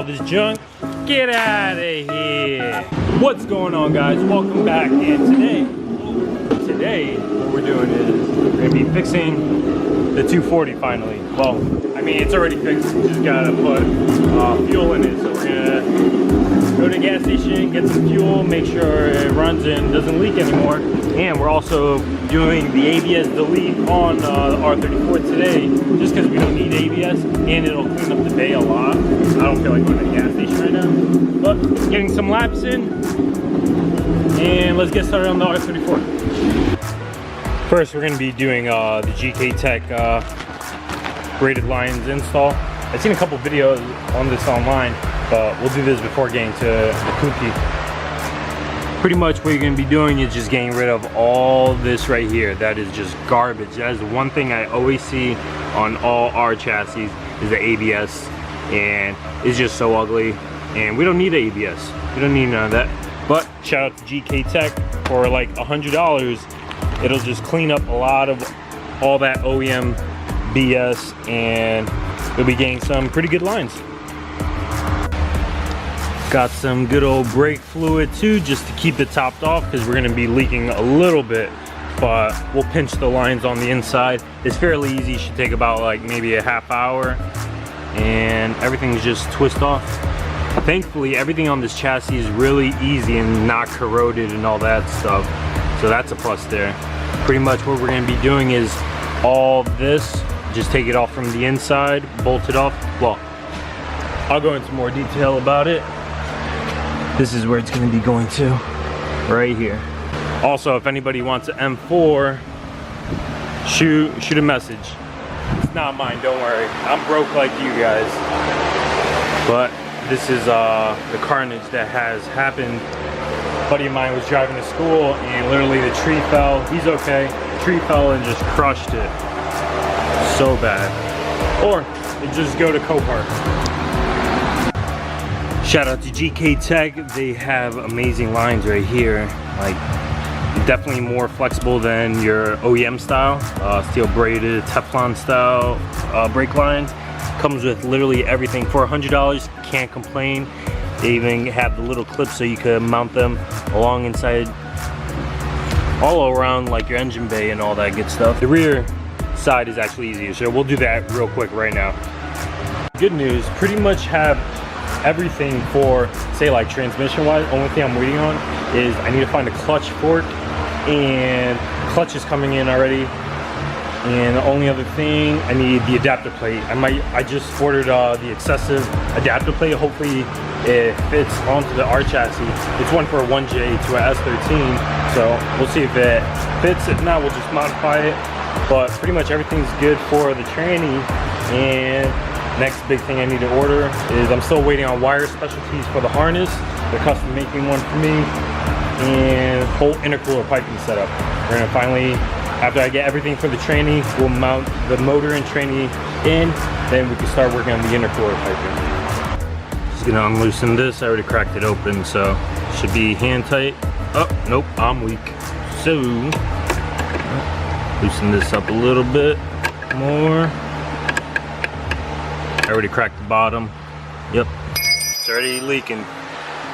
all this junk. Get out of here. What's going on, guys? Welcome back. And today what we're doing is we're gonna be fixing the 240 finally. Well, I mean, it's already fixed. We just gotta put fuel in it. So we're gonna go to the gas station, get some fuel, make sure it runs and doesn't leak anymore. And we're also doing the ABS delete on the R34 today, just because we don't need ABS and it'll clean up the bay a lot. I don't feel like going to the gas station right now, but getting some laps in, and let's get started on the R34. First, we're going to be doing the GK Tech braided lines install. I've seen a couple videos on this online, but we'll do this before getting to the Kuki. Pretty much what you're going to be doing is just getting rid of all this right here. That is just garbage. That is one thing I always see on all our chassis is the ABS, and it's just so ugly, and we don't need ABS. We don't need none of that. But shout out to GK Tech for like $100. It'll just clean up a lot of all that OEM BS, and you'll be getting some pretty good lines. Got some good old brake fluid too, just to keep it topped off, because we're going to be leaking a little bit, but we'll pinch the lines on the inside. It's fairly easy. It should take about like maybe a half hour, and everything's just twist off. Thankfully, everything on this chassis is really easy and not corroded and all that stuff, so that's a plus there. Pretty much what we're going to be doing is all this, just take it off from the inside, bolt it off. Well, I'll go into more detail about it. This is where it's going to be going to, right here. Also, if anybody wants an M4, shoot a message. It's not mine, don't worry. I'm broke like you guys. But this is the carnage that has happened. A buddy of mine was driving to school and literally the tree fell. He's okay. The tree fell and just crushed it. So bad. Or it just go to Copart. Shout out to GK Tech. They have amazing lines right here. Like, definitely more flexible than your OEM style, steel braided Teflon style brake line. Comes with literally everything for $100. Can't complain. They even have the little clips so you can mount them along inside, all around like your engine bay and all that good stuff. The rear side is actually easier, so we'll do that real quick right now. Good news, pretty much have everything for, say, like transmission wise. Only thing I'm waiting on is I need to find a clutch fork, and clutch is coming in already. And the only other thing, I need the adapter plate. I just ordered the excessive adapter plate. Hopefully it fits onto the R chassis. It's one for a 1J to a S14, so we'll see if it fits. If not, we'll just modify it. But pretty much everything's good for the tranny. And next big thing I need to order is, I'm still waiting on wire specialties for the harness. They're custom making one for me, and whole intercooler piping setup. We're gonna finally, after I get everything for the tranny, we'll mount the motor and tranny in, then we can start working on the intercooler piping. Just gonna unloosen this. I already cracked it open, so it should be hand tight. Oh, nope, I'm weak. So, loosen this up a little bit more. I already cracked the bottom. Yep, it's already leaking.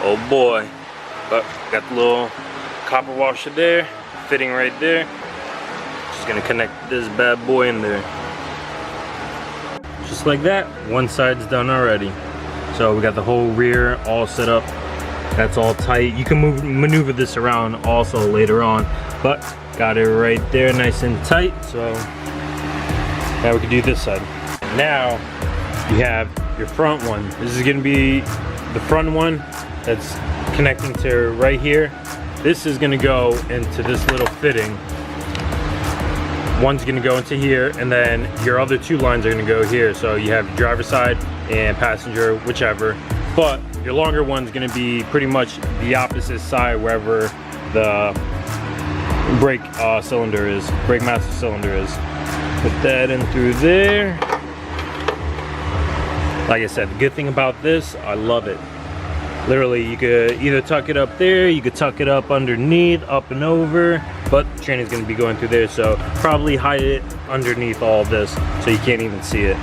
Oh boy. But got the little copper washer there, fitting right there. Just gonna connect this bad boy in there. Just like that, one side's done already. So we got the whole rear all set up. That's all tight. You can maneuver this around also later on, but got it right there nice and tight. So now we can do this side. Now you have your front one. This is going to be the front one that's connecting to right here. This is going to go into this little fitting. One's going to go into here, and then your other two lines are going to go here. So you have driver side and passenger, whichever. But your longer one's going to be pretty much the opposite side, wherever the brake cylinder is, brake master cylinder is. Put that in through there. Like I said, the good thing about this, I love it. Literally, you could either tuck it up there, you could tuck it up underneath, up and over, but the train is going to be going through there, so probably hide it underneath all this so you can't even see it.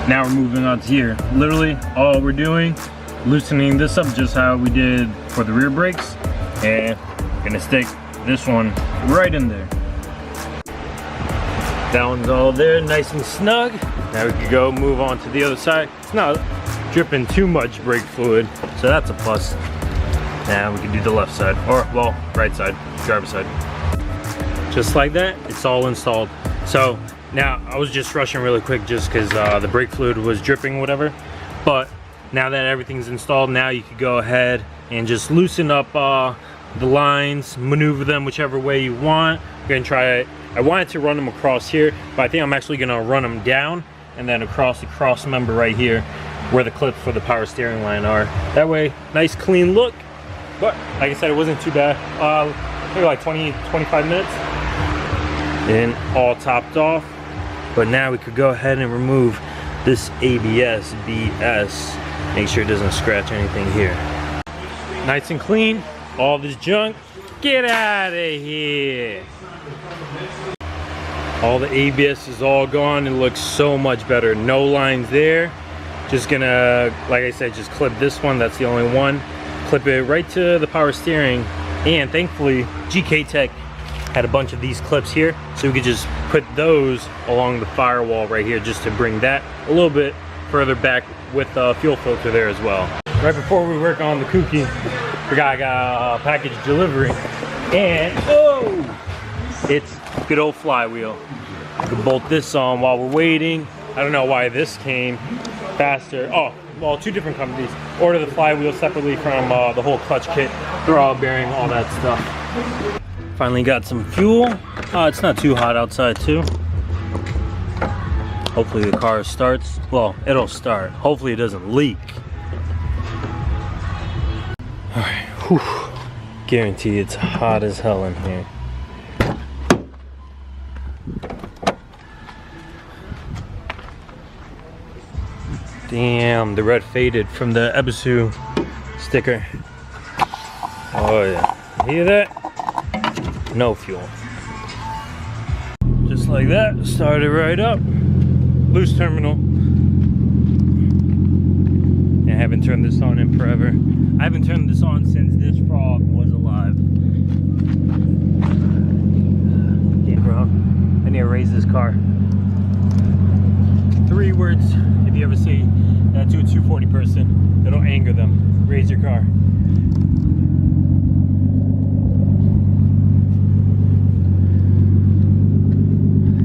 Now we're moving on to here. Literally all we're doing, loosening this up just how we did for the rear brakes, and gonna stick this one right in there. That one's all there, nice and snug. Now we can go move on to the other side. It's not dripping too much brake fluid, so that's a plus. Now we can do the left side, or well, right side, driver's side. Just like that, it's all installed. So now I was just rushing really quick just because the brake fluid was dripping, whatever. But now that everything's installed, now you could go ahead and just loosen up the lines, maneuver them whichever way you want. I'm gonna try it. I wanted to run them across here, but I think I'm actually gonna run them down and then across the cross member right here where the clips for the power steering line are. That way, nice clean look. But like I said, it wasn't too bad. Maybe like 20-25 minutes and all topped off. But now we could go ahead and remove this ABS BS. Make sure it doesn't scratch anything here. Nice and clean. All this junk, get out of here. All the ABS is all gone. It looks so much better. No lines there. Just gonna, like I said, just clip this one. That's the only one. Clip it right to the power steering. And thankfully, GK Tech had a bunch of these clips here, so we could just put those along the firewall right here just to bring that a little bit further back with the fuel filter there as well. Right before we work on the Kooky, forgot I got a package delivery, and oh, it's good old flywheel. We can bolt this on while we're waiting. I don't know why this came faster. Oh, well, two different companies. Order the flywheel separately from the whole clutch kit, throttle bearing, all that stuff. Finally got some fuel. It's not too hot outside too. Hopefully the car starts. Well, it'll start. Hopefully it doesn't leak. All right, whew. Guarantee it's hot as hell in here. Damn, the red faded from the Ebisu sticker. Oh yeah, hear that? No fuel. Just like that, started right up. Loose terminal. I haven't turned this on in forever. I haven't turned this on since this frog was alive. Yeah, bro. I need to raise this car. 3 words, if you ever see that to a 240 person, it'll anger them. Raise your car.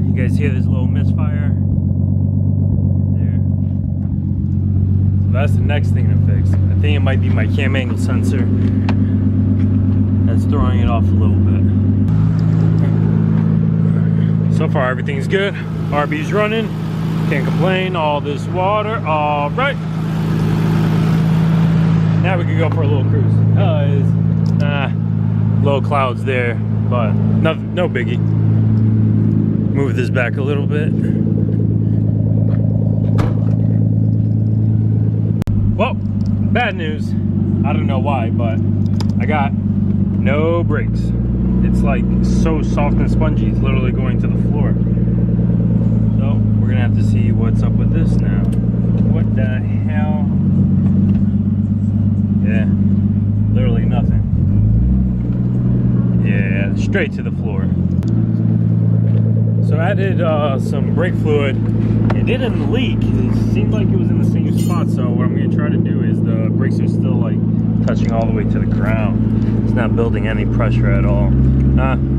You guys hear this little misfire? There. So that's the next thing to fix. I think it might be my cam angle sensor that's throwing it off a little bit. So far everything's good. RB's running. Can't complain. All this water. All right. Now we can go for a little cruise. Low clouds there, but no biggie. Move this back a little bit. Well, bad news. I don't know why, but I got no brakes. It's like so soft and spongy. It's literally going to the floor. So we're gonna have to see what's up with this now. What the hell? Yeah, literally nothing. Yeah, straight to the floor. So I added some brake fluid. It didn't leak. It seemed like it was in the same spot. So what I'm gonna try to do is the brakes are still like touching all the way to the ground. It's not building any pressure at all.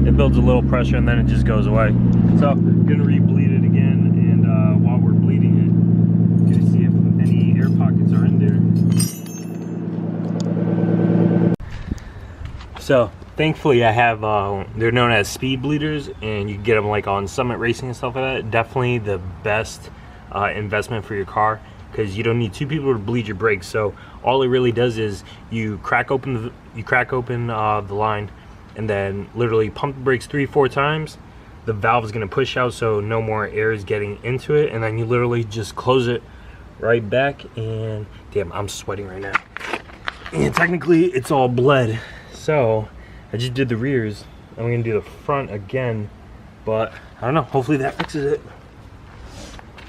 It builds a little pressure and then it just goes away. So I'm gonna re-bleed it again, and while we're bleeding it, I'm gonna see if any air pockets are in there. So thankfully I have, they're known as speed bleeders, and you can get them like on Summit Racing and stuff like that. Definitely the best investment for your car, because you don't need 2 people to bleed your brakes. So all it really does is you crack open the line, and then literally pump the brakes 3-4 times. The valve is going to push out so no more air is getting into it, and then you literally just close it right back. And damn, I'm sweating right now, and technically it's all bled. So I just did the rears. I'm gonna do the front again, but I don't know, hopefully that fixes it.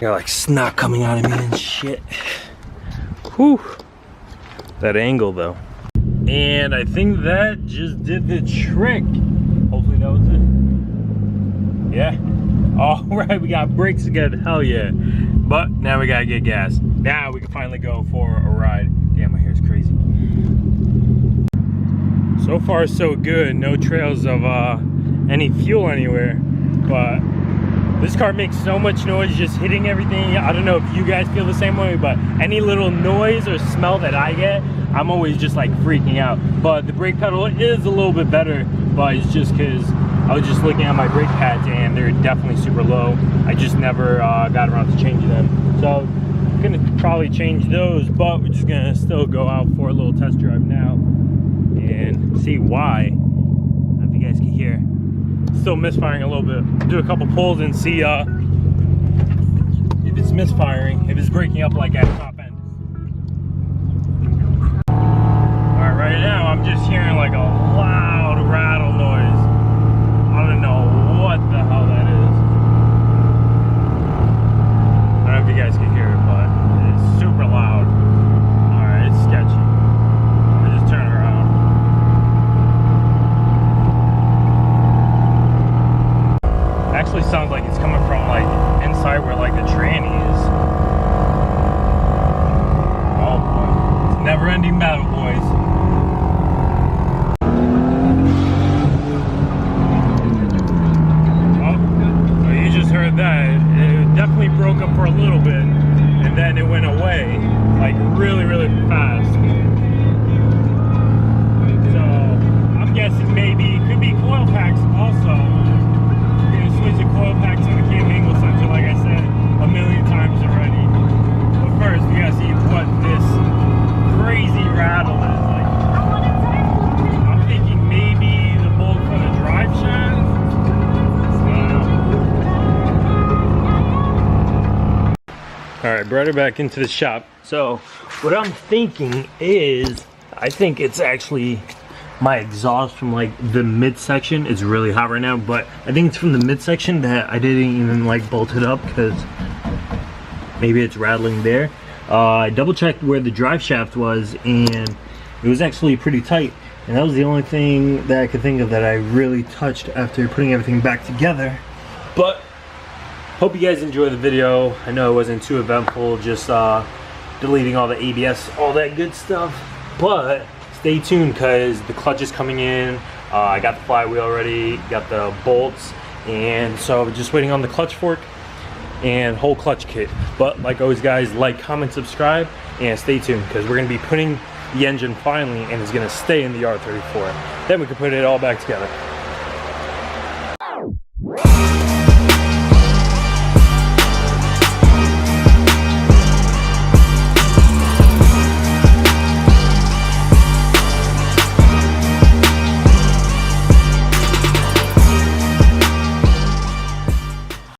Got like snot coming out of me and shit. Whew. That angle though. And I think that just did the trick. Hopefully that was it. Yeah. All right, we got brakes again. Hell yeah. But now we gotta get gas. Now we can finally go for a ride. Damn, my hair's crazy. So far so good. No trails of any fuel anywhere. But this car makes so much noise just hitting everything. I don't know if you guys feel the same way, but any little noise or smell that I get, I'm always just like freaking out. But the brake pedal is a little bit better, but it's just because I was just looking at my brake pads and they're definitely super low. I just never got around to changing them. So I'm gonna probably change those, but we're just gonna still go out for a little test drive now and see why. I don't know if you guys can hear. Still misfiring a little bit. Do a couple pulls and see if it's misfiring, if it's breaking up like at top end. Alright, right now I'm just hearing like a loud rattle noise. I don't know what the hell that is. I don't know if you guys can hear it, but it's super loud. Alright, it's sketchy. I just turn it around. Actually sounds like it's coming from like inside where like the tranny is. Oh boy, it's a never-ending battle, boys. Oh, so you just heard that. It definitely broke up for a little bit, and then it went away like really, really fast. So I'm guessing maybe it could be coil packs also. Switch the coil packs in the cam angle sensor, like I said a million times already. But first, we gotta see what this crazy rattle is like. I'm thinking maybe the bolt from the drive shaft. Alright, brought her back into the shop. So, what I'm thinking is, I think it's actually my exhaust from like the midsection. Is really hot right now, but I think it's from the midsection that I didn't even like bolt it up because maybe it's rattling there. I double checked where the drive shaft was and it was actually pretty tight, and that was the only thing that I could think of that I really touched after putting everything back together. But hope you guys enjoy the video. I know it wasn't too eventful, just deleting all the ABS, all that good stuff, but stay tuned because the clutch is coming in. I got the flywheel already, got the bolts, and so just waiting on the clutch fork and whole clutch kit. But like always guys, like, comment, subscribe, and stay tuned because we're going to be putting the engine finally, and it's going to stay in the R34. Then we can put it all back together.